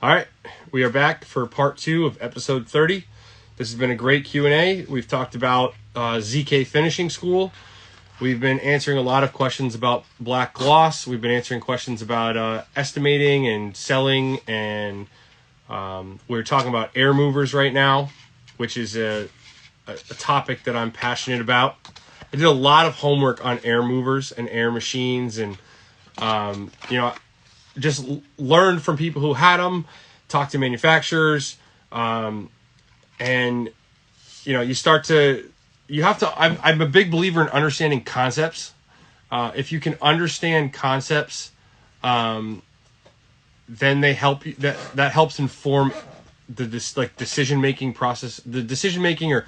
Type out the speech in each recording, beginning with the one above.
All right, we are back for part 2 of episode 30. This has been a great Q&A. We've talked about ZK Finishing School. We've been answering a lot of questions about black gloss. We've been answering questions about estimating and selling, and we're talking about air movers right now, which is a topic that I'm passionate about. I did a lot of homework on air movers and air machines, and just learned from people who had them, talked to manufacturers, and you have to. I'm a big believer in understanding concepts. If you can understand concepts, then they help you. That helps inform the decision making process. The decision making or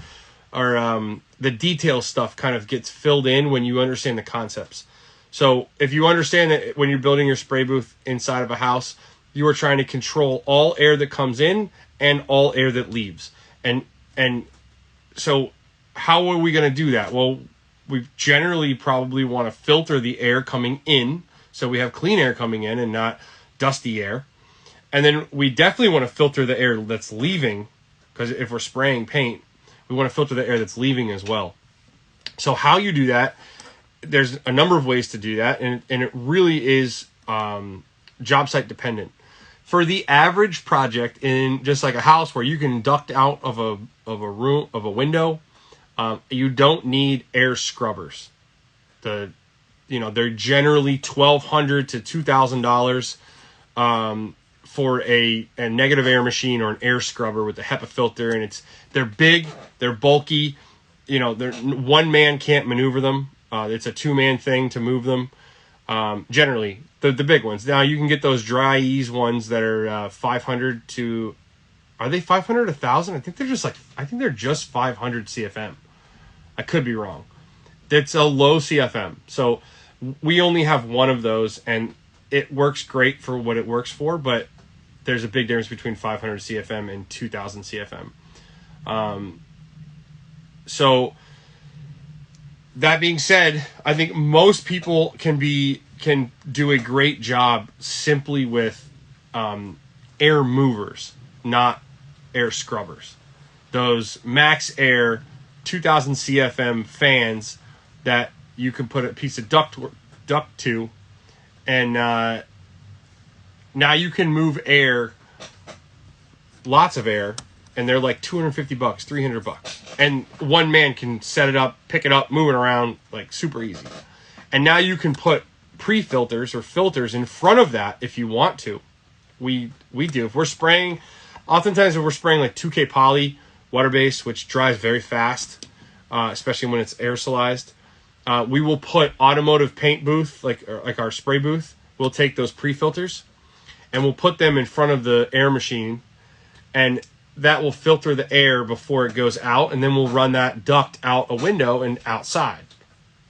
the detail stuff kind of gets filled in when you understand the concepts. So if you understand that when you're building your spray booth inside of a house, you are trying to control all air that comes in and all air that leaves. And so how are we going to do that? Well, we generally probably want to filter the air coming in, so we have clean air coming in and not dusty air. And then we definitely want to filter the air that's leaving, because if we're spraying paint, we want to filter the air that's leaving as well. So how you do that, there's a number of ways to do that, and it really is job site dependent. For the average project in just like a house where you can duct out of a room, of a window, you don't need air scrubbers. They're generally $1,200 to $2,000 for a negative air machine or an air scrubber with a HEPA filter, and they're big, they're bulky. One man can't maneuver them. It's a two-man thing to move them. Generally, the big ones. Now you can get those dry ease ones that are 500 to. Are they 500 to 1,000? I think they're just 500 CFM. I could be wrong. It's a low CFM. So we only have one of those, and it works great for what it works for. But there's a big difference between 500 CFM and 2,000 CFM. So. That being said, I think most people can do a great job simply with air movers, not air scrubbers. Those max air 2000 CFM fans that you can put a piece of duct to, and now you can move air, lots of air, and they're like $250, $300, and one man can set it up, pick it up, move it around like super easy. And now you can put pre-filters or filters in front of that if you want to. We do. If we're spraying, oftentimes if we're spraying like 2K poly water-based, which dries very fast, especially when it's aerosolized, we will put automotive paint booth, like our spray booth. We'll take those pre-filters and we'll put them in front of the air machine, and that will filter the air before it goes out, and then we'll run that duct out a window and outside.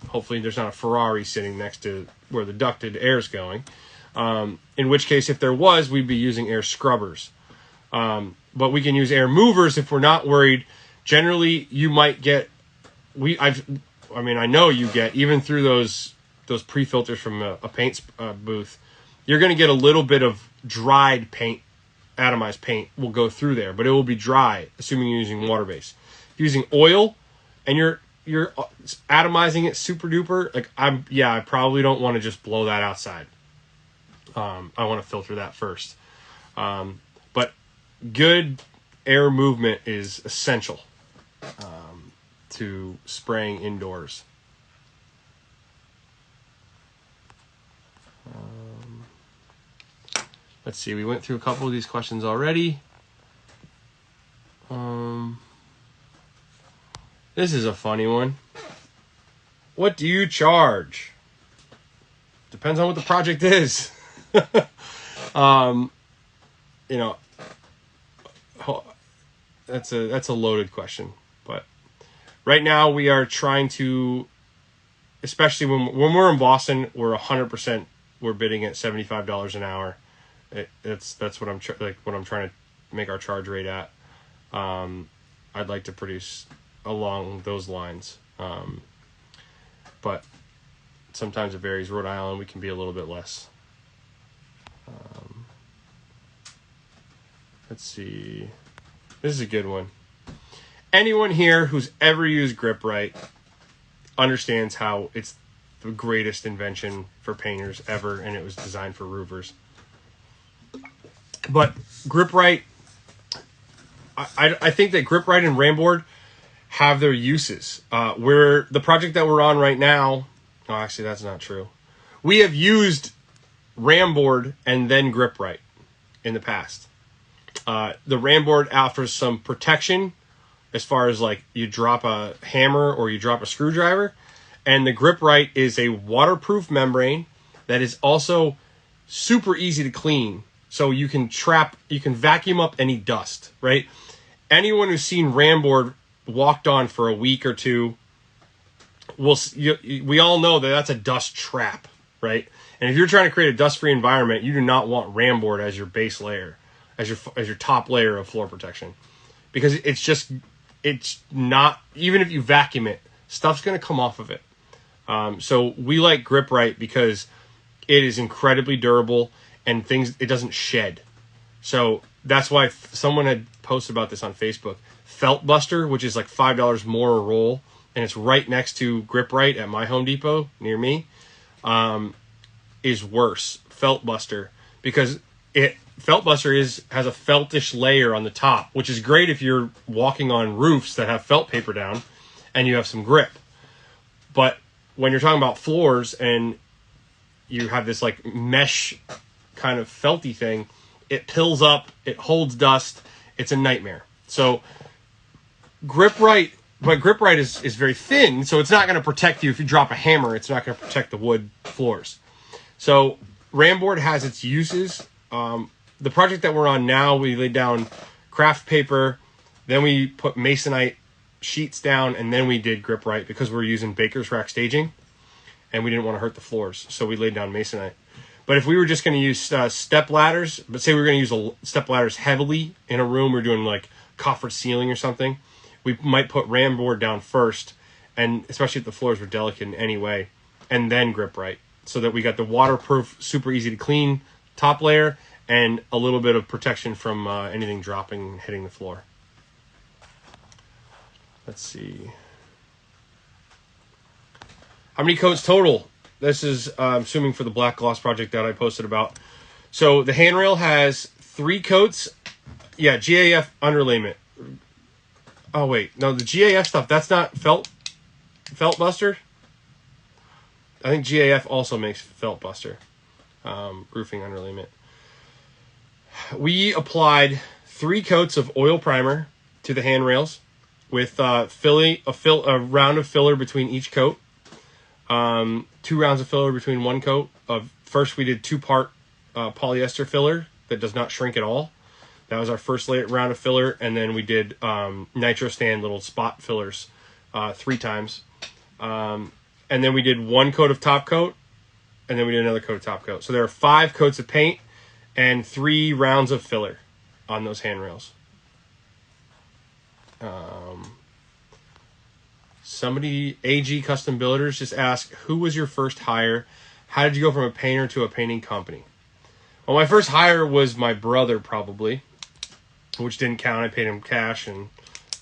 Hopefully there's not a Ferrari sitting next to where the ducted air is going. In which case, if there was, we'd be using air scrubbers. But we can use air movers if we're not worried. Generally, you might get, I know you get, even through those pre-filters from a paint booth, you're going to get a little bit of dried paint. Atomized paint will go through there, but it will be dry, assuming you're using water-based. If you're using oil and you're atomizing it super duper, I probably don't want to just blow that outside. I want to filter that first. But good air movement is essential to spraying indoors. Let's see, we went through a couple of these questions already. This is a funny one. What do you charge? Depends on what the project is. That's a loaded question. But right now we are trying to, especially when we're in Boston, we're 100%, we're bidding at $75 an hour. That's what I'm trying to make our charge rate at. I'd like to produce along those lines, but sometimes it varies. Rhode Island, we can be a little bit less. Let's see. This is a good one. Anyone here who's ever used GripRight understands how it's the greatest invention for painters ever, and it was designed for roofers. But GripRight, I think that GripRight and Ramboard have their uses. Where the project that we're on right now, oh, actually, that's not true. We have used Ramboard and then GripRight in the past. The Ramboard offers some protection as far as like you drop a hammer or you drop a screwdriver, and the GripRight is a waterproof membrane that is also super easy to clean. So you can vacuum up any dust, right? Anyone who's seen Ramboard walked on for a week or two, we all know that that's a dust trap, right? And if you're trying to create a dust-free environment, you do not want Ramboard as your base layer, as your top layer of floor protection, because it's not, even if you vacuum it, stuff's going to come off of it. So we like GripRight because it is incredibly durable and it doesn't shed. So that's why someone had posted about this on Facebook. Felt Buster, which is like $5 more a roll, and it's right next to GripRight at my Home Depot near me, is worse. Felt Buster, because Felt Buster has a feltish layer on the top, which is great if you're walking on roofs that have felt paper down and you have some grip. But when you're talking about floors and you have this like mesh kind of felty thing, it pills up, it holds dust, it's a nightmare. So GripRight is very thin, so it's not going to protect you if you drop a hammer. It's not going to protect the wood floors. So Ramboard has its uses. The project that we're on now, we laid down craft paper, then we put masonite sheets down, and then we did GripRight because we're using baker's rack staging, and we didn't want to hurt the floors, so we laid down masonite. But if we were just going to use step ladders, but say we were going to use step ladders heavily in a room, we're doing like coffered ceiling or something, we might put Ramboard down first, and especially if the floors were delicate in any way, and then GripRight, so that we got the waterproof, super easy to clean top layer and a little bit of protection from anything dropping and hitting the floor. Let's see. How many coats total? This is assuming for the black gloss project that I posted about. So the handrail has 3 coats. Yeah, GAF underlayment. Oh wait, no, the GAF stuff, that's not Felt Buster. I think GAF also makes Felt Buster, roofing underlayment. We applied 3 coats of oil primer to the handrails with a round of filler between each coat. 2 rounds of filler between one coat. First, we did 2-part polyester filler that does not shrink at all. That was our first round of filler, and then we did nitro stand little spot fillers 3 times. And then we did 1 coat of top coat, and then we did another coat of top coat. So there are 5 coats of paint and 3 rounds of filler on those handrails. Somebody, AG Custom Builders, just asked, who was your first hire? How did you go from a painter to a painting company? Well, my first hire was my brother, probably, which didn't count. I paid him cash, and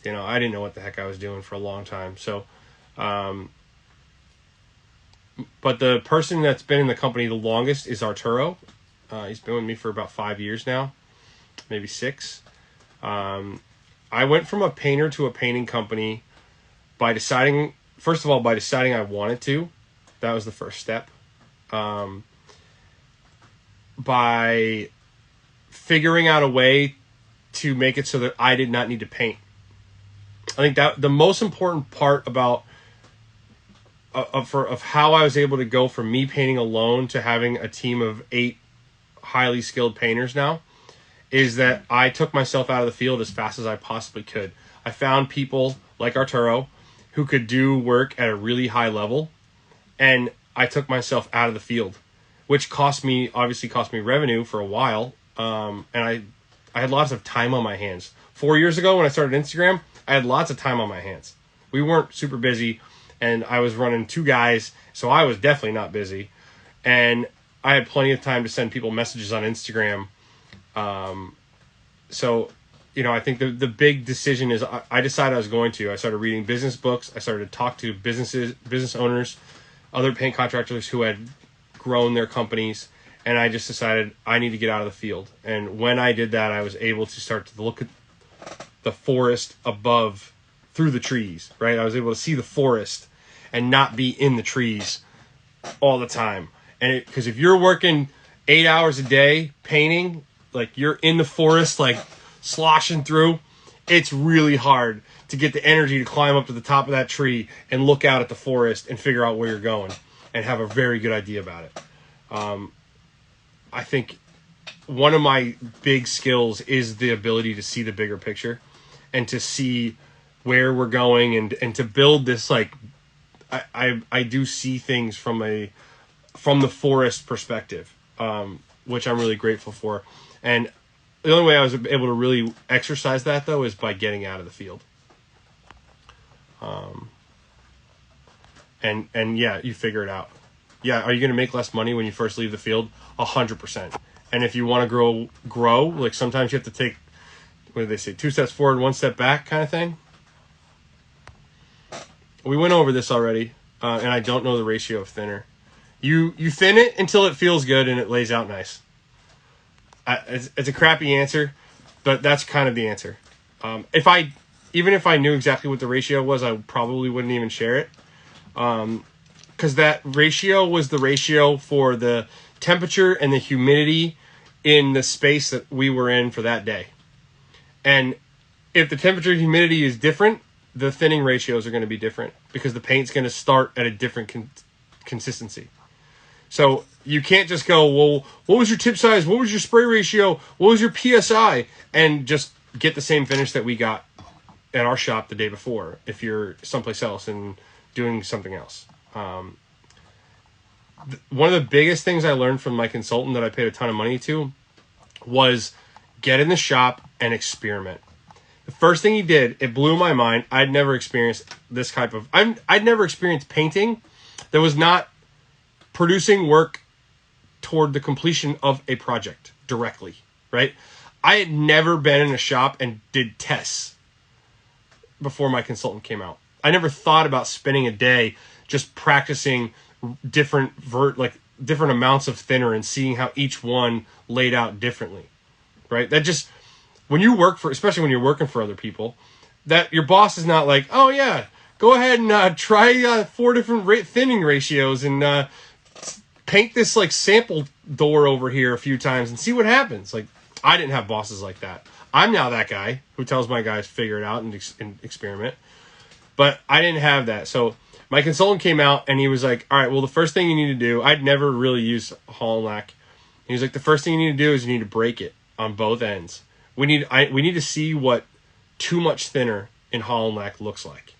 I didn't know what the heck I was doing for a long time. So, but the person that's been in the company the longest is Arturo. He's been with me for about 5 years now, maybe 6. I went from a painter to a painting company by deciding I wanted to. That was the first step. By figuring out a way to make it so that I did not need to paint. I think that the most important part about of how I was able to go from me painting alone to having a team of 8 highly skilled painters now is that I took myself out of the field as fast as I possibly could. I found people like Arturo who could do work at a really high level, and I took myself out of the field, which obviously cost me revenue for a while. And I had lots of time on my hands. 4 years ago when I started Instagram, I had lots of time on my hands. We weren't super busy, and I was running 2 guys, so I was definitely not busy. And I had plenty of time to send people messages on Instagram so, I think the big decision is I decided I was going to. I started reading business books. I started to talk to business owners, other paint contractors who had grown their companies, and I just decided I need to get out of the field. And when I did that, I was able to start to look at the forest above through the trees, right? I was able to see the forest and not be in the trees all the time. And because if you're working 8 hours a day painting, like you're in the forest, like sloshing through, it's really hard to get the energy to climb up to the top of that tree and look out at the forest and figure out where you're going and have a very good idea about it. I think one of my big skills is the ability to see the bigger picture and to see where we're going and to build this, like, I do see things from the forest perspective, which I'm really grateful for. And the only way I was able to really exercise that, though, is by getting out of the field. And yeah, you figure it out. Yeah, are you going to make less money when you first leave the field? 100%. And if you want to grow, like sometimes you have to take, what do they say, 2 steps forward, 1 step back kind of thing. We went over this already, and I don't know the ratio of thinner. You thin it until it feels good and it lays out nice. It's a crappy answer, but that's kind of the answer. Even if I knew exactly what the ratio was, I probably wouldn't even share it. Because that ratio was the ratio for the temperature and the humidity in the space that we were in for that day. And if the temperature and humidity is different, the thinning ratios are going to be different because the paint's going to start at a different consistency. So you can't just go, well, what was your tip size? What was your spray ratio? What was your PSI? And just get the same finish that we got at our shop the day before if you're someplace else and doing something else. One of the biggest things I learned from my consultant that I paid a ton of money to was get in the shop and experiment. The first thing he did, it blew my mind. I'd never experienced this type of... I'd never experienced painting that was not producing work toward the completion of a project directly, right? I had never been in a shop and did tests before my consultant came out. I never thought about spending a day just practicing different amounts of thinner and seeing how each one laid out differently, right? That just... When you work for, especially when you're working for other people, that your boss is not like, oh yeah, go ahead and try 4 different thinning ratios and paint this like sample door over here a few times and see what happens. Like, I didn't have bosses like that. I'm now that guy who tells my guys figure it out and experiment. But I didn't have that. So my consultant came out and he was like, all right, well, the first thing you need to do, I'd never really used Hall and Lac. He was like, the first thing you need to do is you need to break it on both ends. We need to see what too much thinner in Hall and Lac looks like.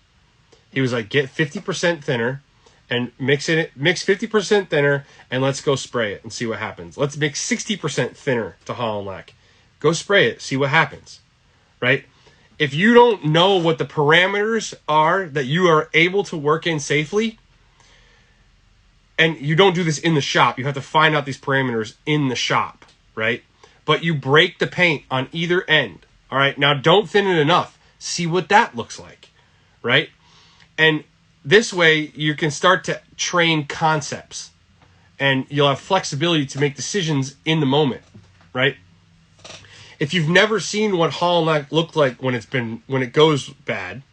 He was like, get 50% thinner and mix 50% thinner and let's go spray it and see what happens. Let's mix 60% thinner to Hall and Lac. Go spray it, see what happens, right? If you don't know what the parameters are that you are able to work in safely, and you don't do this in the shop, you have to find out these parameters in the shop, right? But you break the paint on either end. All right. Now don't thin it enough. See what that looks like. Right. And this way you can start to train concepts and you'll have flexibility to make decisions in the moment. Right. If you've never seen what Hall and Lac looked like when it goes bad,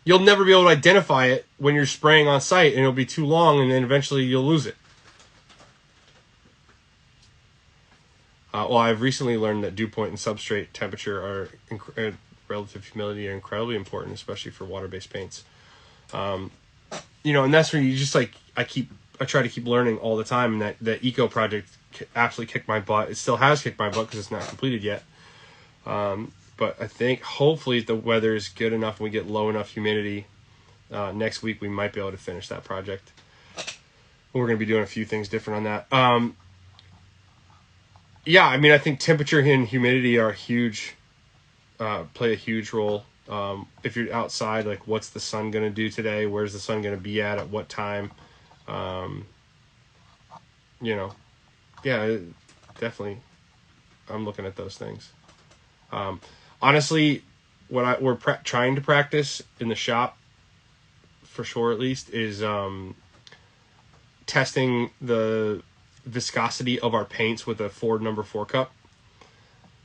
you'll never be able to identify it when you're spraying on site and it'll be too long and then eventually you'll lose it. Well, I've recently learned that dew point and substrate temperature are relative humidity are incredibly important, especially for water-based paints. And that's where you just like I try to keep learning all the time. And that eco project absolutely kicked my butt. It still has kicked my butt because it's not completed yet. But I think hopefully if the weather is good enough and we get low enough humidity next week, we might be able to finish that project. We're going to be doing a few things different on that. Yeah, I mean, I think temperature and humidity are huge, play a huge role. If you're outside, like, what's the sun going to do today? Where's the sun going to be at what time? Yeah, definitely. I'm looking at those things. Honestly, what we're trying to practice in the shop, for sure at least, is testing the viscosity of our paints with a Ford number 4 cup.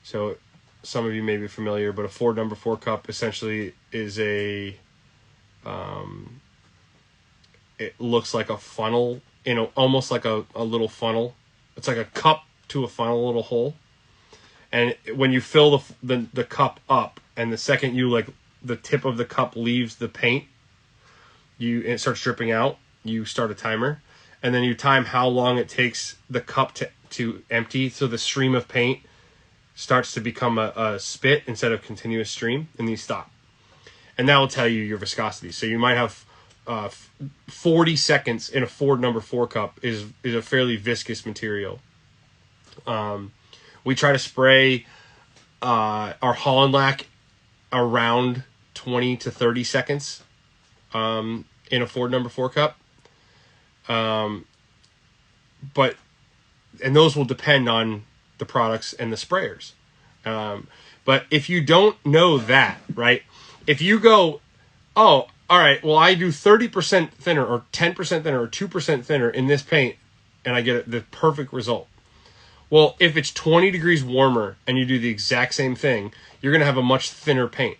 So some of you may be familiar, but a Ford number 4 cup essentially is it looks like a funnel, almost like a little funnel. It's like a cup to a funnel, a little hole. And when you fill the cup up, and the second the tip of the cup leaves the paint, it starts dripping out, you start a timer, and then you time how long it takes the cup to empty, so the stream of paint starts to become a spit instead of continuous stream, and you stop. And that will tell you your viscosity. So you might have 40 seconds in a Ford number 4 cup is a fairly viscous material. We try to spray our Holland lac around 20 to 30 seconds in a Ford number 4 cup. And those will depend on the products and the sprayers. But if you don't know that, right? If you go, oh, all right, well, I do 30% thinner or 10% thinner or 2% thinner in this paint, and I get the perfect result. Well, if it's 20 degrees warmer and you do the exact same thing, you're going to have a much thinner paint.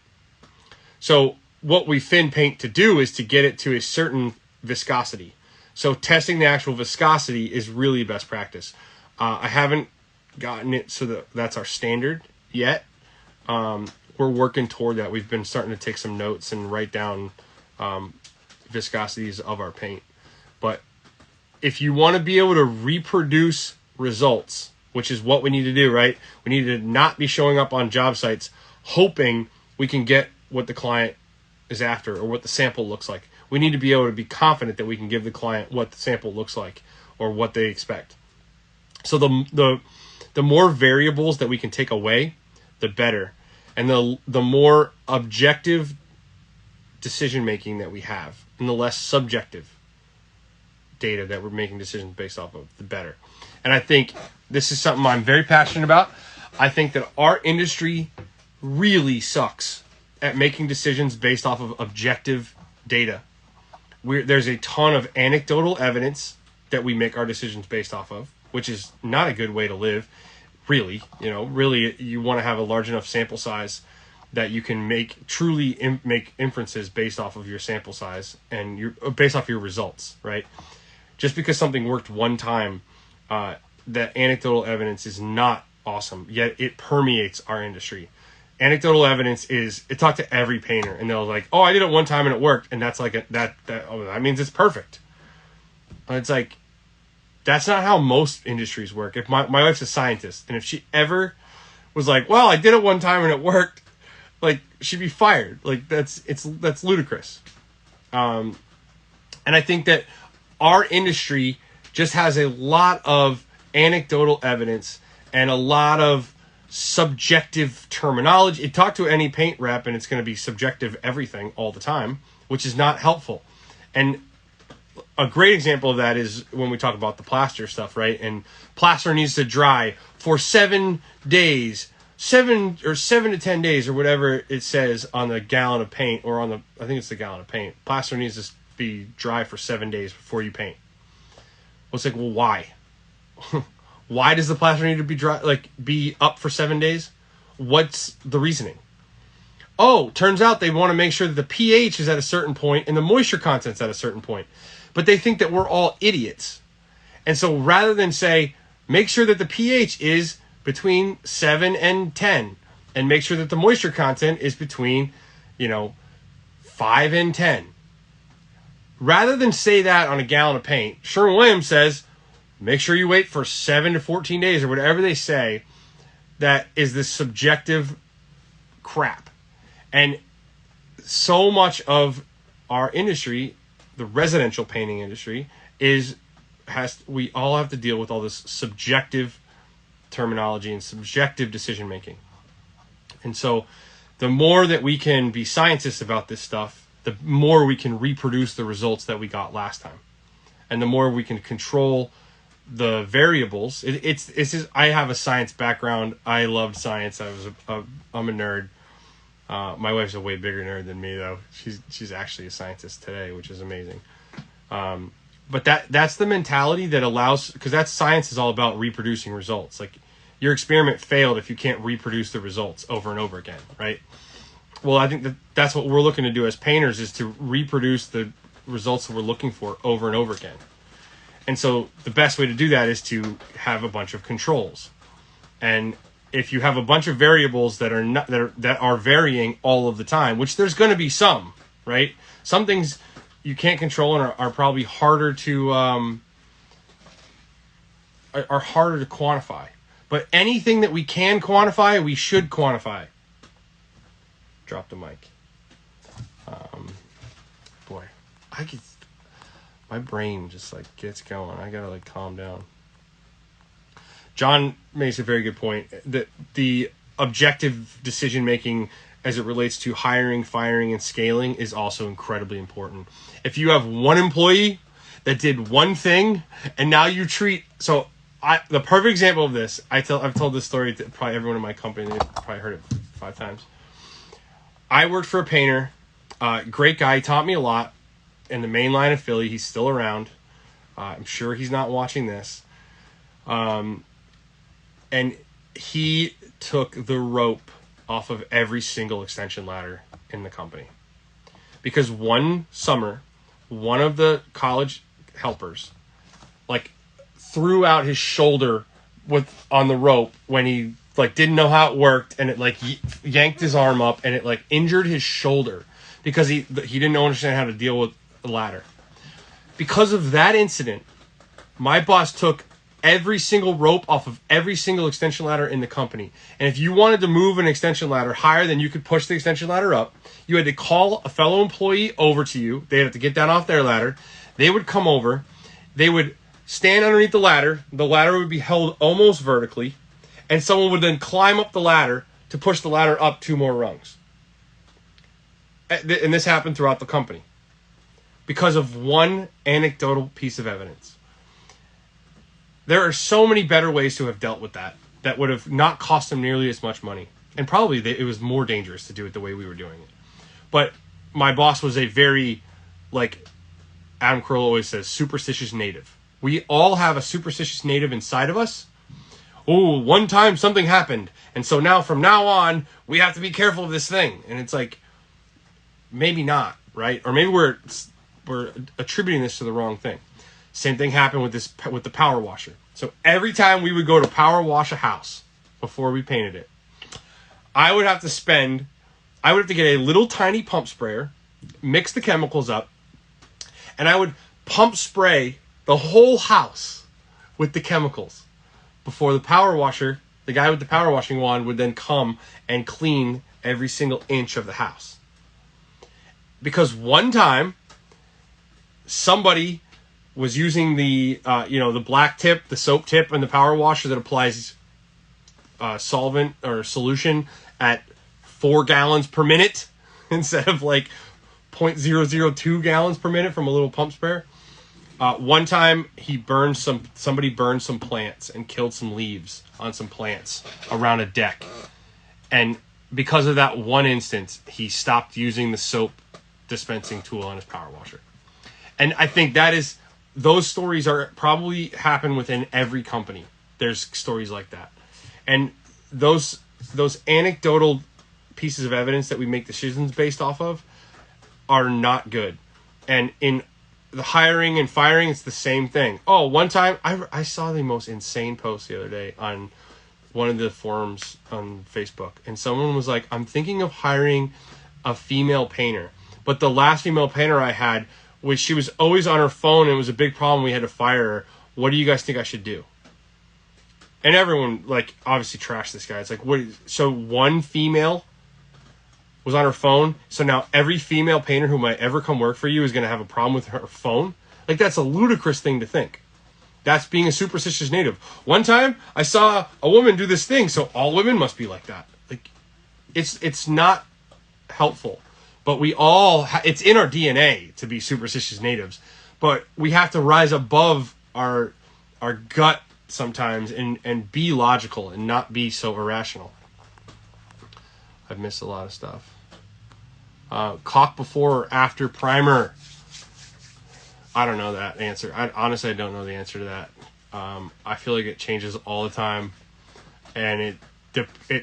So what we fin paint to do is to get it to a certain viscosity. So testing the actual viscosity is really best practice. I haven't gotten it so that's our standard yet. We're working toward that. We've been starting to take some notes and write down viscosities of our paint. But if you want to be able to reproduce results, which is what we need to do, right? We need to not be showing up on job sites hoping we can get what the client is after or what the sample looks like. We need to be able to be confident that we can give the client what the sample looks like or what they expect. So the more variables that we can take away, the better. And the more objective decision making that we have, and the less subjective data that we're making decisions based off of, the better. And I think this is something I'm very passionate about. I think that our industry really sucks at making decisions based off of objective data. There's a ton of anecdotal evidence that we make our decisions based off of, which is not a good way to live. Really, you want to have a large enough sample size that you can make inferences based off of your sample size and based off your results, right? Just because something worked one time, that anecdotal evidence is not awesome, yet it permeates our industry. Anecdotal evidence talk to every painter, and they'll like, oh, I did it one time and it worked, and that's like that means it's perfect. And it's like, that's not how most industries work. If my wife's a scientist, and if she ever was like, well, I did it one time and it worked, like, she'd be fired. Like, that's ludicrous. And I think that our industry just has a lot of anecdotal evidence and a lot of subjective terminology. You talk to any paint rep and it's going to be subjective everything all the time, which is not helpful. And a great example of that is when we talk about the plaster stuff, right? And plaster needs to dry for 7 days, 7 to 10 days, or whatever it says on the gallon of paint, or I think it's the gallon of paint. Plaster needs to be dry for 7 days before you paint. Well, it's like, well, why? Why does the plaster need to be dry, be up for 7 days? What's the reasoning? Oh, turns out they want to make sure that the pH is at a certain point and the moisture content's at a certain point. But they think that we're all idiots. And so rather than say, make sure that the pH is between 7 and 10, and make sure that the moisture content is between, 5 and 10. Rather than say that on a gallon of paint, Sherwin-Williams says, make sure you wait for 7 to 14 days, or whatever they say. That is this subjective crap. And so much of our industry, the residential painting industry, we all have to deal with all this subjective terminology and subjective decision making. And so the more that we can be scientists about this stuff, the more we can reproduce the results that we got last time. And the more we can control the variables. It's just, I have a science background. I loved science. I'm a nerd. My wife's a way bigger nerd than me, though. She's actually a scientist today, which is amazing. But that's the mentality that allows, because that's science is all about reproducing results. Like, your experiment failed if you can't reproduce the results over and over again, right? Well, I think that's what we're looking to do as painters, is to reproduce the results that we're looking for over and over again. And so the best way to do that is to have a bunch of controls. And if you have a bunch of variables that are varying all of the time, which there's going to be some, right? Some things you can't control and are probably harder to quantify. But anything that we can quantify, we should quantify. Drop the mic. Boy, my brain just like gets going. I gotta like calm down. John makes a very good point that the objective decision making as it relates to hiring, firing, and scaling is also incredibly important. If you have one employee that did one thing and now you treat, the perfect example of this, I've told this story to probably everyone in my company. They've probably heard it 5 times. I worked for a painter, great guy. He taught me a lot in the main line of Philly. He's still around. I'm sure he's not watching this. And he took the rope off of every single extension ladder in the company. Because one summer, one of the college helpers, like, threw out his shoulder on the rope when he, like, didn't know how it worked, and it, like, yanked his arm up, and it, like, injured his shoulder because he didn't understand how to deal with the ladder. Because of that incident, my boss took every single rope off of every single extension ladder in the company. And if you wanted to move an extension ladder higher than you could push the extension ladder up, you had to call a fellow employee over to you. They'd have to get down off their ladder. They would come over. They would stand underneath the ladder. The ladder would be held almost vertically. And someone would then climb up the ladder to push the ladder up 2 more rungs. And this happened throughout the company because of one anecdotal piece of evidence. There are so many better ways to have dealt with that would have not cost them nearly as much money. And probably it was more dangerous to do it the way we were doing it. But my boss was a very, like Adam Carolla always says, superstitious native. We all have a superstitious native inside of us. Oh, one time something happened, and so now from now on, we have to be careful of this thing. And it's like, maybe not, right? Or maybe we're attributing this to the wrong thing. Same thing happened with the power washer. So every time we would go to power wash a house before we painted it, I would have to get a little tiny pump sprayer, mix the chemicals up, and I would pump spray the whole house with the chemicals before the power washer, the guy with the power washing wand, would then come and clean every single inch of the house. Because one time, somebody was using the black tip, the soap tip, and the power washer that applies solvent or solution at 4 gallons per minute instead of like 0.002 gallons per minute from a little pump sprayer. One time somebody burned some plants and killed some leaves on some plants around a deck. And because of that one instance, he stopped using the soap dispensing tool on his power washer. And I think those stories are probably happen within every company. There's stories like that. And those anecdotal pieces of evidence that we make decisions based off of are not good. And in the hiring and firing, it's the same thing. Oh, one time I saw the most insane post the other day on one of the forums on Facebook, and someone was like, I'm thinking of hiring a female painter, but the last female painter I had, she was always on her phone, and it was a big problem. We had to fire her. What do you guys think I should do? And everyone, like, obviously trashed this guy. It's like, so one female was on her phone, so now every female painter who might ever come work for you is going to have a problem with her phone? Like, that's a ludicrous thing to think. That's being a superstitious native. One time, I saw a woman do this thing, so all women must be like that. Like, it's not helpful. But we all, it's in our DNA to be superstitious natives. But we have to rise above our gut sometimes and be logical and not be so irrational. I've missed a lot of stuff. Caulk before or after primer? I don't know that answer. Honestly, I don't know the answer to that. I feel like it changes all the time, and it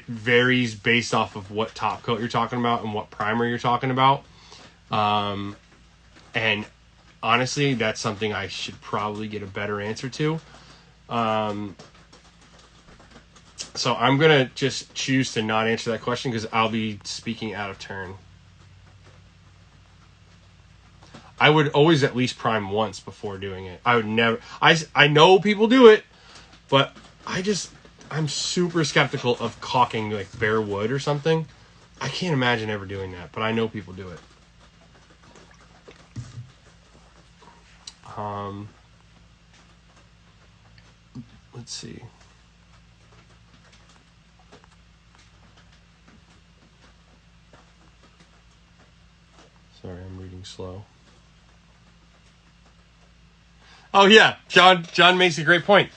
varies based off of what top coat you're talking about and what primer you're talking about. And honestly, that's something I should probably get a better answer to. So I'm going to just choose to not answer that question because I'll be speaking out of turn. I would always at least prime once before doing it. I would never... I know people do it, but I'm super skeptical of caulking like bare wood or something. I can't imagine ever doing that, but I know people do it. Let's see. Sorry, I'm reading slow. Oh yeah, John makes a great point.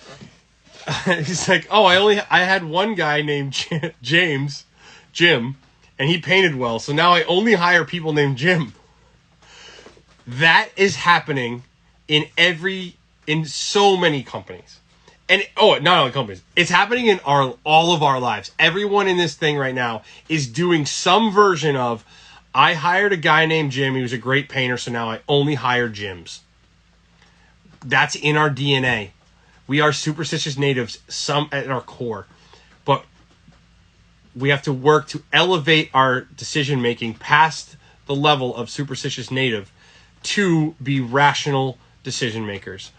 He's like, oh, I had one guy named Jim, and he painted well, so now I only hire people named Jim. That is happening in so many companies. And not only companies, it's happening in all of our lives. Everyone in this thing right now is doing some version of, I hired a guy named Jim, he was a great painter, so now I only hire Jims. That's in our DNA. We are superstitious natives, some at our core. But we have to work to elevate our decision making past the level of superstitious native to be rational decision makers.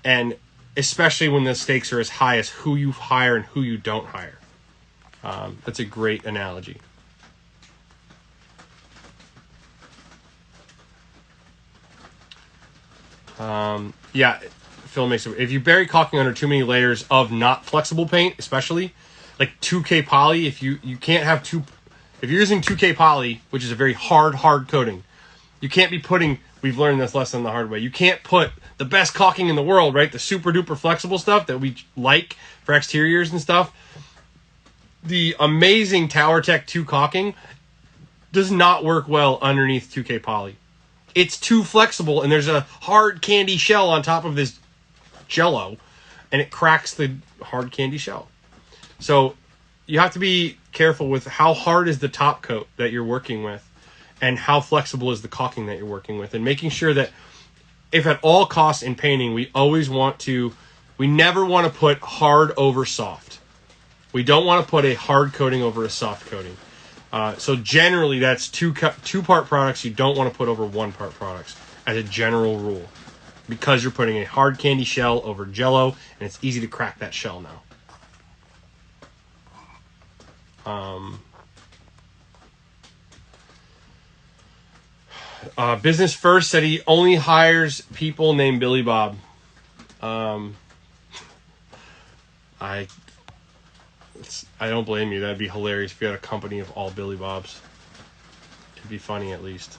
And especially when the stakes are as high as who you hire and who you don't hire. That's a great analogy. Yeah, Phil makes it. If you bury caulking under too many layers of not flexible paint, especially like 2K poly, if you can't have if you're using 2K poly, which is a very hard coating, you can't be putting, we've learned this lesson the hard way, you can't put the best caulking in the world, right? The super duper flexible stuff that we like for exteriors and stuff. The amazing Tower Tech 2 caulking does not work well underneath 2K poly. It's too flexible, and there's a hard candy shell on top of this Jello, and it cracks the hard candy shell. So you have to be careful with how hard is the top coat that you're working with, and how flexible is the caulking that you're working with, and making sure that if at all costs in painting, we never want to put hard over soft. We don't want to put a hard coating over a soft coating. So generally, that's two-part products you don't want to put over one-part products as a general rule, because you're putting a hard candy shell over Jello, and it's easy to crack that shell now. Business First said he only hires people named Billy Bob. I don't blame you. That'd be hilarious if you had a company of all Billy Bobs. It'd be funny, at least.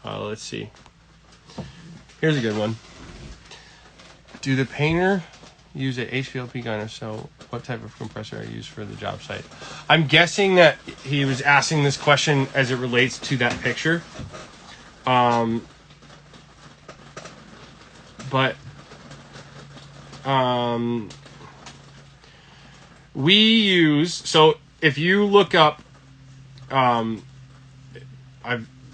Let's see. Here's a good one. Do the painter use a HVLP gun? If so, what type of compressor I use for the job site? I'm guessing that he was asking this question as it relates to that picture. We use, so if you look up, I'm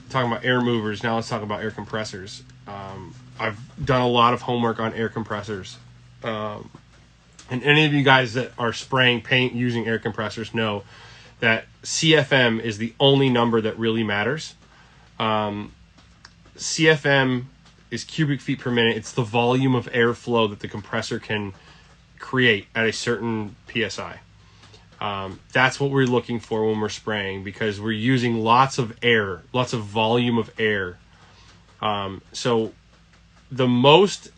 talking about air movers, now let's talk about air compressors. I've done a lot of homework on air compressors. And any of you guys that are spraying paint using air compressors know that CFM is the only number that really matters. CFM is cubic feet per minute. It's the volume of airflow that the compressor can create at a certain PSI. That's what we're looking for when we're spraying, because we're using lots of air, lots of volume of air. So the most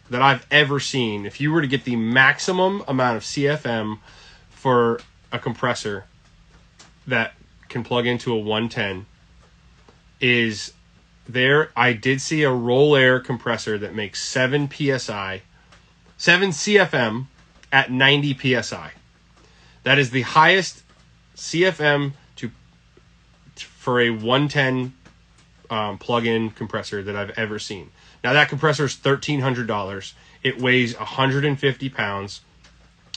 that I've ever seen, if you were to get the maximum amount of CFM for a compressor that can plug into a 110, is there, I did see a roll air compressor that makes 7 psi, 7 CFM at 90 psi. That is the highest CFM for a 110 plug-in compressor that I've ever seen. Now that compressor is $1,300. It weighs 150 pounds.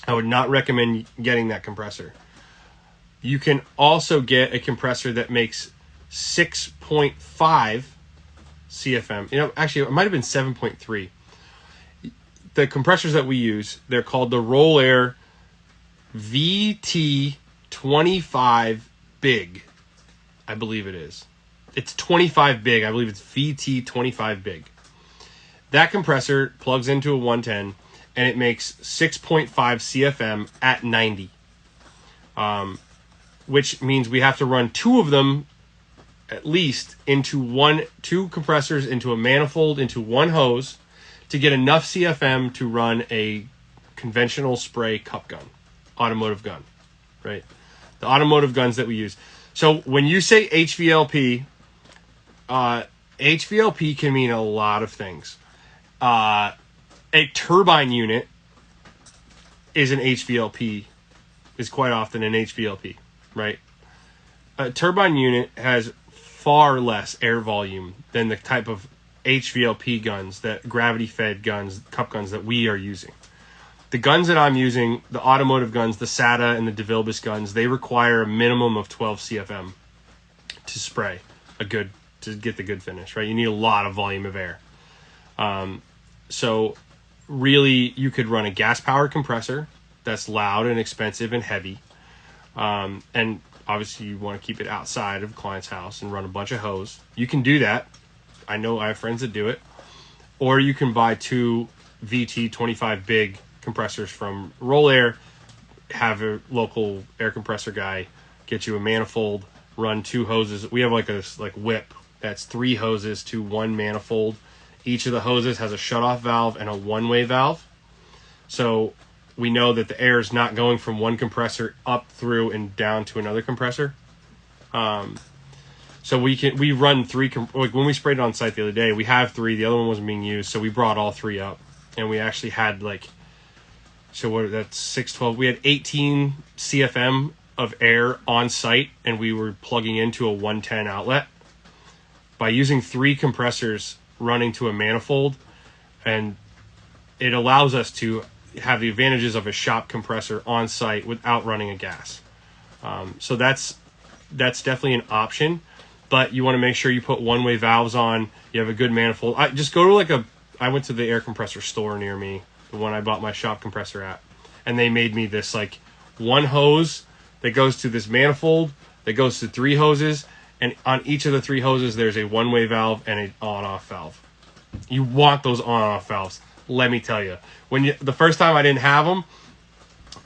I would not recommend getting that compressor. You can also get a compressor that makes 6.5 CFM. You know, actually, it might have been 7.3. The compressors that we use, they're called the Roll Air VT25 Big. I believe it is. It's 25 Big. I believe it's VT25 Big. That compressor plugs into a 110, and it makes 6.5 CFM at 90. Which means we have to run two of them at least into two compressors into a manifold into one hose to get enough CFM to run a conventional spray cup gun, automotive gun, right? The automotive guns that we use. So when you say HVLP, HVLP can mean a lot of things. A turbine unit is quite often an HVLP, right? A turbine unit has far less air volume than the type of HVLP guns, that gravity-fed guns, cup guns that we are using. The guns that I'm using, the automotive guns, the SATA and the DeVilbiss guns, they require a minimum of 12 CFM to spray to get the good finish, right? You need a lot of volume of air. So really, you could run a gas-powered compressor that's loud and expensive and heavy. And obviously, you want to keep it outside of a client's house and run a bunch of hose. You can do that. I know I have friends that do it. Or you can buy two VT25 Big compressors from Roll Air, have a local air compressor guy get you a manifold, run two hoses. We have like a whip that's 3 hoses to 1 manifold. Each of the hoses has a shutoff valve and a one-way valve. So we know that the air is not going from one compressor up through and down to another compressor. So we run 3, like when we sprayed it on site the other day, we have 3, the other one wasn't being used, so we brought all 3 up. And we actually had that's 6, 12, we had 18 CFM of air on site, and we were plugging into a 110 outlet. By using 3 compressors running to a manifold, and it allows us to have the advantages of a shop compressor on site without running a gas. So that's definitely an option, but you want to make sure you put one-way valves on. You have a good manifold. Just go to I went to the air compressor store near me, the one I bought my shop compressor at, and they made me this one hose that goes to this manifold that goes to 3 hoses, and on each of the 3 hoses there's a one-way valve and an on-off valve. You want those on-off valves. Let me tell you, the first time I didn't have them,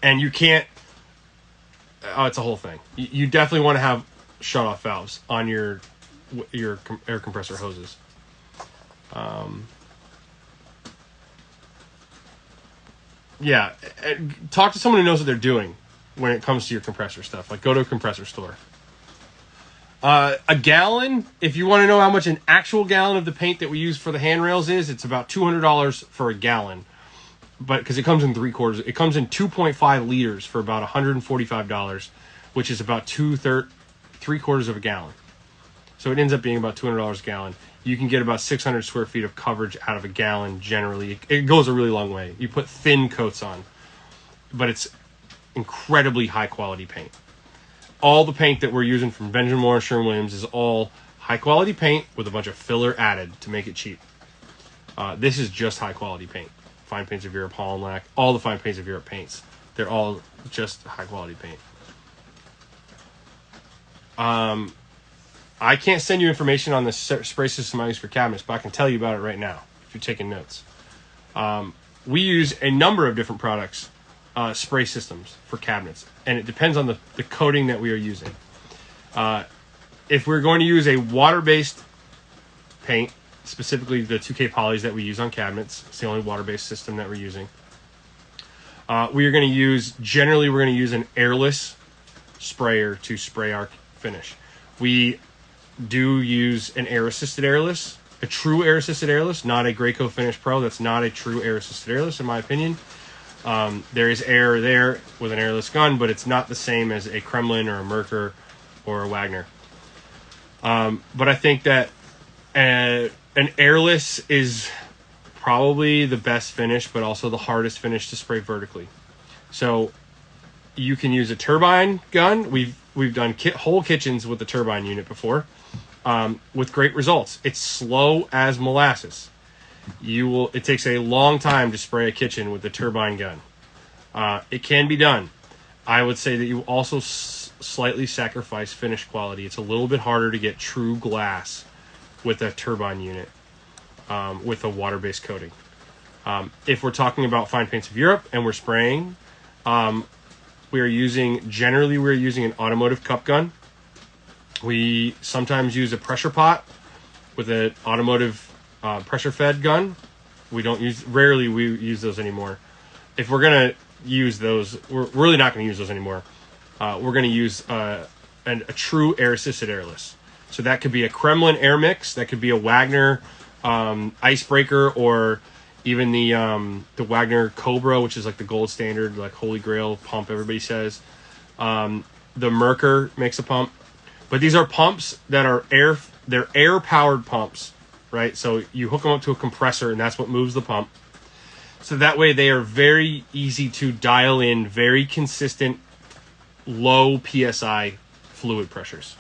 and you can't. It's a whole thing. You definitely want to have shut-off valves on your air compressor hoses. Yeah, talk to someone who knows what they're doing when it comes to your compressor stuff. Like, go to a compressor store. A gallon, if you want to know how much an actual gallon of the paint that we use for the handrails is, it's about $200 for a gallon. But because it comes in 3/4, it comes in 2.5 liters for about $145, which is about 3/4 of a gallon. So it ends up being about $200 a gallon. You can get about 600 square feet of coverage out of a gallon generally. It goes a really long way. You put thin coats on, but it's incredibly high quality paint. All the paint that we're using from Benjamin Moore and Sherwin-Williams is all high quality paint with a bunch of filler added to make it cheap. This is just high quality paint. Fine Paints of Europe, Holland Lac, all the Fine Paints of Europe paints. They're all just high quality paint. I can't send you information on the spray system I use for cabinets, but I can tell you about it right now if you're taking notes. We use a number of different products, spray systems for cabinets, and it depends on the coating that we are using. If we're going to use a water-based paint, specifically the 2K polys that we use on cabinets, it's the only water-based system that we're using. We're going to use an airless sprayer to spray our finish. do use an air-assisted airless, a true air-assisted airless, not a Graco Finish Pro. That's not a true air-assisted airless, in my opinion. There is air there with an airless gun, but it's not the same as a Kremlin or a Merkur or a Wagner. But I think that an airless is probably the best finish, but also the hardest finish to spray vertically. So you can use a turbine gun. We've done whole kitchens with the turbine unit before, with great results. It's slow as molasses. It takes a long time to spray a kitchen with the turbine gun. It can be done. I would say that you also slightly sacrifice finish quality. It's a little bit harder to get true glass with a turbine unit, with a water-based coating. If we're talking about fine paints of Europe and we're spraying, we're using an automotive cup gun. We sometimes use a pressure pot with an automotive pressure fed gun. Rarely we use those anymore. If we're gonna use those, we're really not gonna use those anymore. We're gonna use a true air assisted airless. So that could be a Kremlin air mix, that could be a Wagner icebreaker, or even the Wagner Cobra, which is like the gold standard, like holy grail pump everybody says. The Merkur makes a pump, but these are pumps that are they're air powered pumps, right? So you hook them up to a compressor, and that's what moves the pump. So that way they are very easy to dial in, very consistent, low PSI fluid pressures.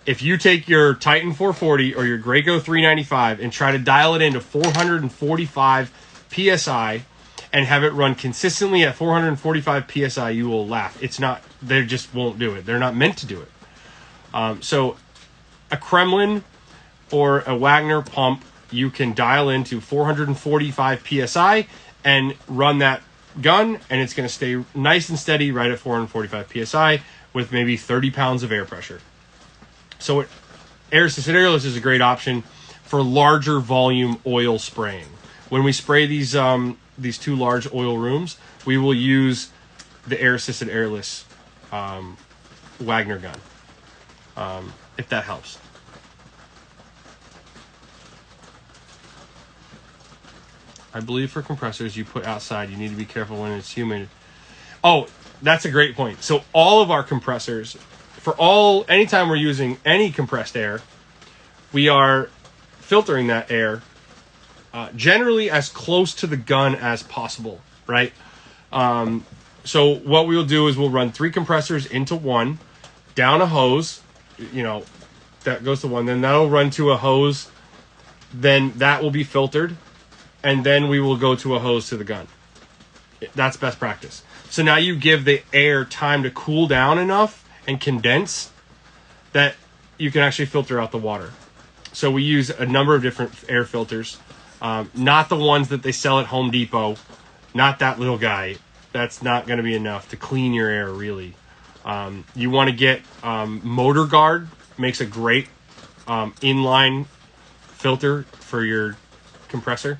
If you take your Titan 440 or your Graco 395 and try to dial it into 445 PSI and have it run consistently at 445 PSI, you will laugh. They just won't do it. They're not meant to do it. So a Kremlin or a Wagner pump, you can dial into 445 PSI and run that gun, and it's going to stay nice and steady right at 445 PSI with maybe 30 pounds of air pressure. So air-assisted airless is a great option for larger volume oil spraying. When we spray these two large oil rooms, we will use the air-assisted airless Wagner gun, if that helps. I believe for compressors you put outside, you need to be careful when it's humid. Oh, that's a great point. So all of our compressors, anytime we're using any compressed air, we are filtering that air generally as close to the gun as possible, right? So what we will do is we'll run 3 compressors into one, down a hose, that goes to one, then that'll run to a hose, then that will be filtered, and then we will go to a hose to the gun. That's best practice. So now you give the air time to cool down enough and condense that you can actually filter out the water. So we use a number of different air filters, not the ones that they sell at Home Depot, not that little guy. That's not going to be enough to clean your air, really. You want to get Motor Guard, makes a great inline filter for your compressor.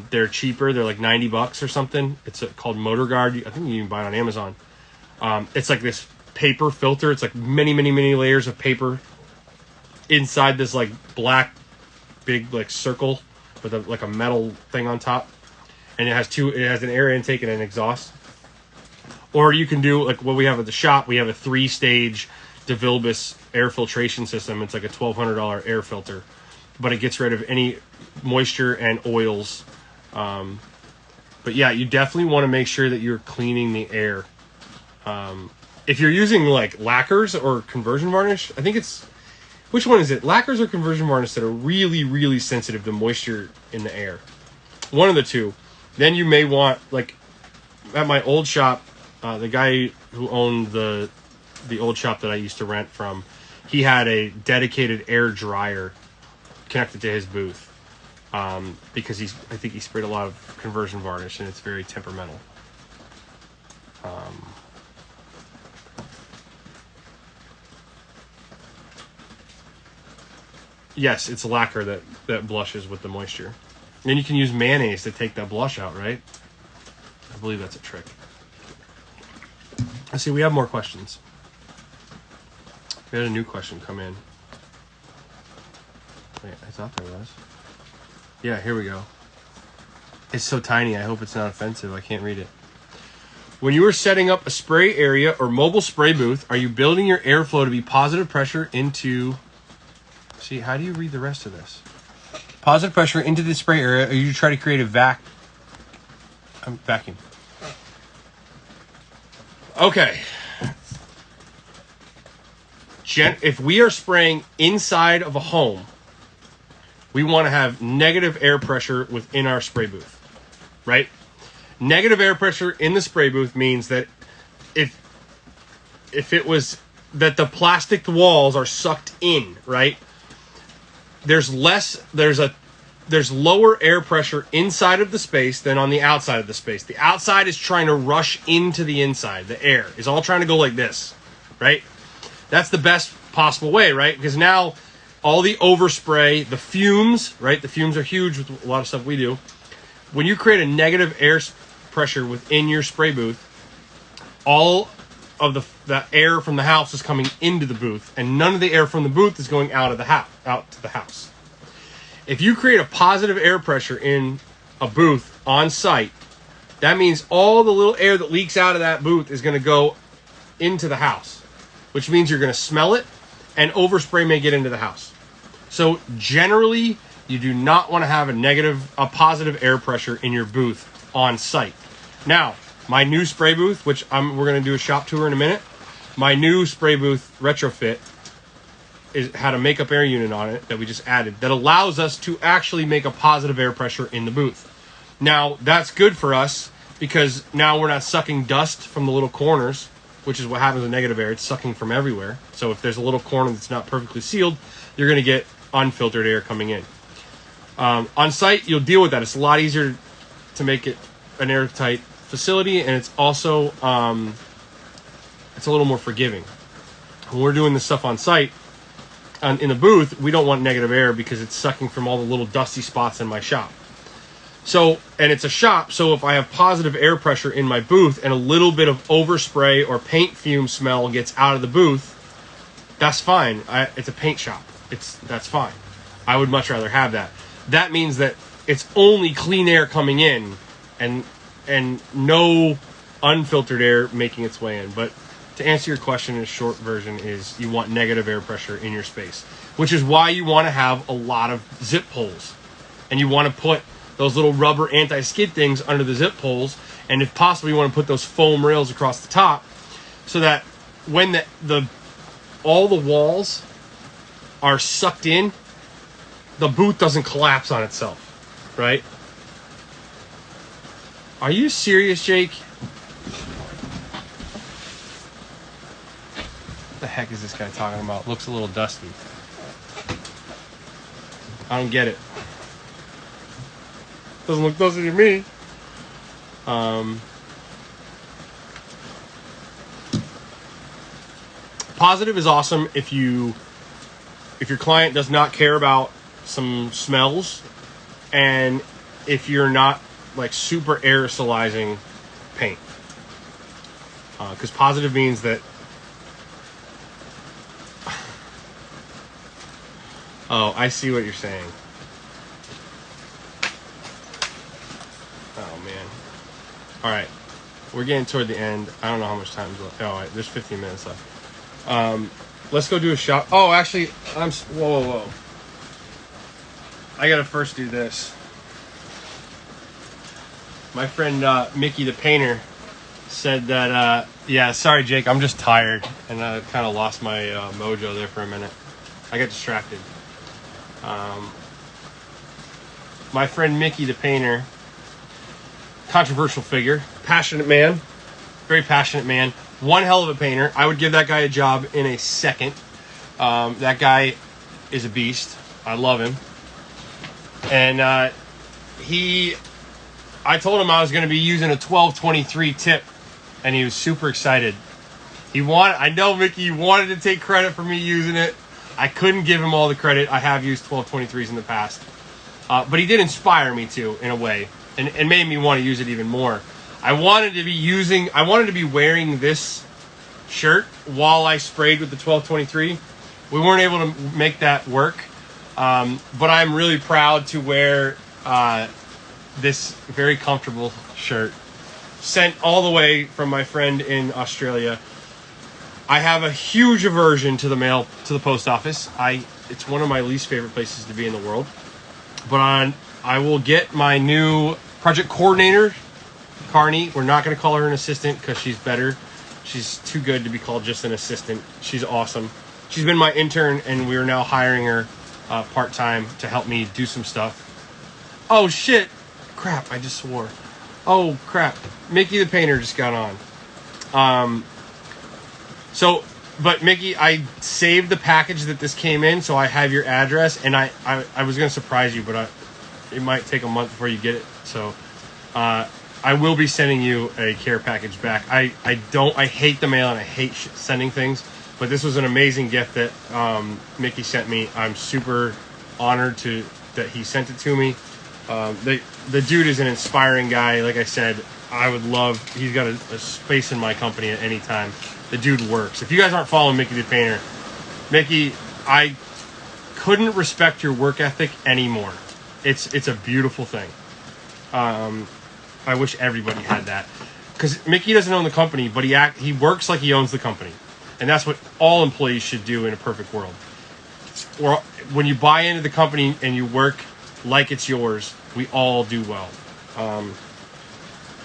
They're cheaper. They're like $90 or something. It's called Motor Guard. I think you can buy it on Amazon. It's like this paper filter. It's like many, many, many layers of paper inside this like black big like circle with like a metal thing on top. And it has an air intake and an exhaust. Or you can do like what we have at the shop. We have a 3-stage DeVilbiss air filtration system. It's like a $1,200 air filter, but it gets rid of any moisture and oils. But yeah, you definitely want to make sure that you're cleaning the air. If you're using like lacquers or conversion varnish, I think which one is it? Lacquers or conversion varnish that are really, really sensitive to moisture in the air. One of the two. Then you may want, like at my old shop, the guy who owned the old shop that I used to rent from, he had a dedicated air dryer connected to his booth, because I think he sprayed a lot of conversion varnish, and it's very temperamental. Yes, it's lacquer that blushes with the moisture. And you can use mayonnaise to take that blush out, right? I believe that's a trick. Let's see, we have more questions. We had a new question come in. Wait, I thought there was. Yeah, here we go. It's so tiny, I hope it's not offensive. I can't read it. When you are setting up a spray area or mobile spray booth, are you building your airflow to be positive pressure into... See, how do you read the rest of this? Positive pressure into the spray area, or you try to create a vacuum. Okay. If we are spraying inside of a home, we want to have negative air pressure within our spray booth, right? Negative air pressure in the spray booth means that if it was that the plastic walls are sucked in, right? There's lower air pressure inside of the space than on the outside of the space. The outside is trying to rush into the inside. The air is all trying to go like this, right? That's the best possible way, right? Because now all the overspray, the fumes, right? The fumes are huge with a lot of stuff we do. When you create a negative air pressure within your spray booth, all of the air from the house is coming into the booth, and none of the air from the booth is going out to the house. If you create a positive air pressure in a booth on site, that means all the little air that leaks out of that booth is going to go into the house, which means you're going to smell it, and overspray may get into the house. So generally, you do not want to have a positive air pressure in your booth on site. Now, my new spray booth, which we're going to do a shop tour in a minute, my new spray booth retrofit had a makeup air unit on it that we just added that allows us to actually make a positive air pressure in the booth. Now, that's good for us because now we're not sucking dust from the little corners, which is what happens with negative air. It's sucking from everywhere. So if there's a little corner that's not perfectly sealed, you're going to get unfiltered air coming in. On site, you'll deal with that. It's a lot easier to make it an airtight facility, and it's also it's a little more forgiving. When we're doing this stuff on site, in the booth, we don't want negative air because it's sucking from all the little dusty spots in my shop. So, and it's a shop, so if I have positive air pressure in my booth and a little bit of overspray or paint fume smell gets out of the booth, that's fine. It's a paint shop. That's fine. I would much rather have that. That means that it's only clean air coming in and no unfiltered air making its way in. But to answer your question, in a short version is you want negative air pressure in your space, which is why you want to have a lot of zip pulls, and you want to put those little rubber anti-skid things under the zip pulls, and if possible, you want to put those foam rails across the top so that when all the walls are sucked in, the booth doesn't collapse on itself, right? Are you serious, Jake? What the heck is this guy talking about? Looks a little dusty. I don't get it. Doesn't look dusty to me. Positive is awesome if your client does not care about some smells, and if you're not like super aerosolizing paint, because positive means that oh, I see what you're saying. Oh man. All right, we're getting toward the end. I don't know how much time is left. Oh, there's 15 minutes left. Let's go do a shot. Oh, actually, whoa. I gotta first do this. My friend Mickey the painter said that, yeah, sorry Jake, I'm just tired, and I kind of lost my mojo there for a minute. I got distracted. My friend Mickey the painter, controversial figure, passionate man, very passionate man, one hell of a painter. I would give that guy a job in a second. That guy is a beast. I love him. And I told him I was going to be using a 1223 tip, and he was super excited. I know Mickey wanted to take credit for me using it. I couldn't give him all the credit. I have used 1223s in the past. But he did inspire me to, in a way, and made me want to use it even more. I wanted to be wearing this shirt while I sprayed with the 1223. We weren't able to make that work. But I'm really proud to wear this very comfortable shirt sent all the way from my friend in Australia. I have a huge aversion to the post office. It's one of my least favorite places to be in the world. But I will get my new project coordinator, Carney. We're not going to call her an assistant because she's better. She's too good to be called just an assistant. She's awesome. She's been my intern, and we're now hiring her part-time to help me do some stuff. Oh, shit. Crap, I just swore. Oh, crap. Mickey the painter just got on. But Mickey, I saved the package that this came in, so I have your address, and I was going to surprise you, but it might take a month before you get it. So I will be sending you a care package back. I hate the mail and I hate sending things, but this was an amazing gift that Mickey sent me. I'm super honored that he sent it to me. The dude is an inspiring guy. Like I said, he's got a space in my company at any time. The dude works. If you guys aren't following Mickey the Painter, Mickey, I couldn't respect your work ethic anymore. It's a beautiful thing. I wish everybody had that. Because Mickey doesn't own the company, but he works like he owns the company. And that's what all employees should do in a perfect world. Or when you buy into the company and you work like it's yours, we all do well.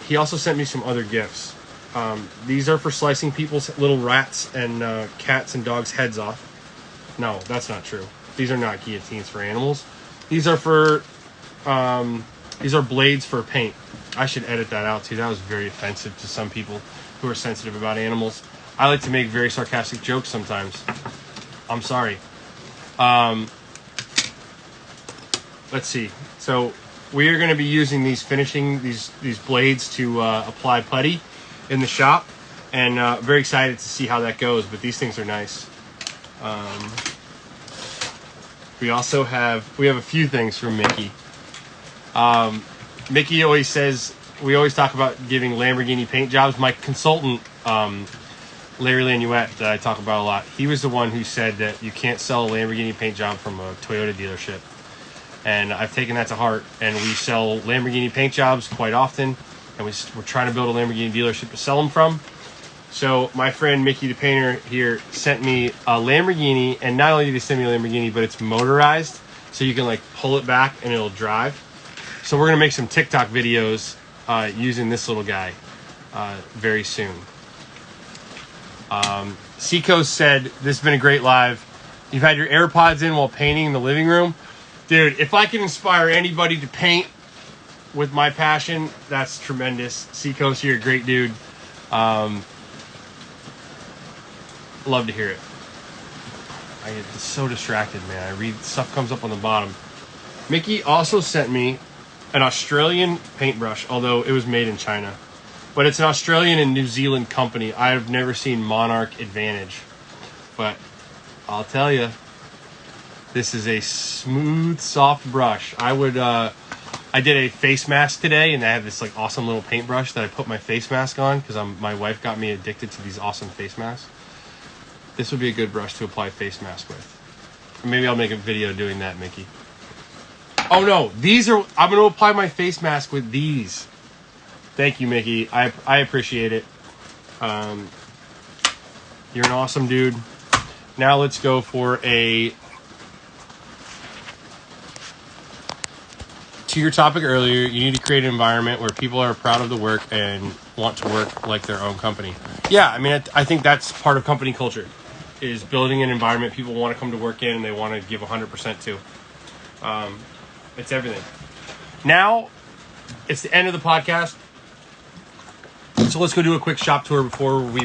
He also sent me some other gifts. These are for slicing people's little rats and cats and dogs' heads off. No, that's not true. These are not guillotines for animals. These are blades for paint. I should edit that out too. That was very offensive to some people who are sensitive about animals. I like to make very sarcastic jokes sometimes. I'm sorry. Let's see. So we are going to be using these blades to apply putty in the shop, and very excited to see how that goes. But these things are nice. We also have a few things from Mickey. Mickey always says, we always talk about giving Lamborghini paint jobs. My consultant, Larry Lanuette, that I talk about a lot, he was the one who said that you can't sell a Lamborghini paint job from a Toyota dealership. And I've taken that to heart, and we sell Lamborghini paint jobs quite often, and we're trying to build a Lamborghini dealership to sell them from. So my friend Mickey the Painter here sent me a Lamborghini, and not only did he send me a Lamborghini, but it's motorized, so you can like pull it back and it'll drive. So we're gonna make some TikTok videos using this little guy very soon. Seco said, "This has been a great live. You've had your AirPods in while painting in the living room." Dude, if I can inspire anybody to paint with my passion, that's tremendous. Seco's here, great dude. Love to hear it. I get so distracted, man. I read stuff comes up on the bottom. Mickey also sent me an Australian paintbrush, although it was made in China. But it's an Australian and New Zealand company. I've never seen Monarch Advantage. But I'll tell you, this is a smooth, soft brush. I did a face mask today, and I have this like awesome little paintbrush that I put my face mask on because my wife got me addicted to these awesome face masks. This would be a good brush to apply a face mask with. Maybe I'll make a video doing that, Mickey. Oh no, I'm going to apply my face mask with these. Thank you, Mickey. I appreciate it. You're an awesome dude. Now let's go for to your topic earlier, you need to create an environment where people are proud of the work and want to work like their own company. Yeah, I mean, I think that's part of company culture, is building an environment people want to come to work in and they want to give 100% to. It's everything. Now, it's the end of the podcast. So let's go do a quick shop tour before we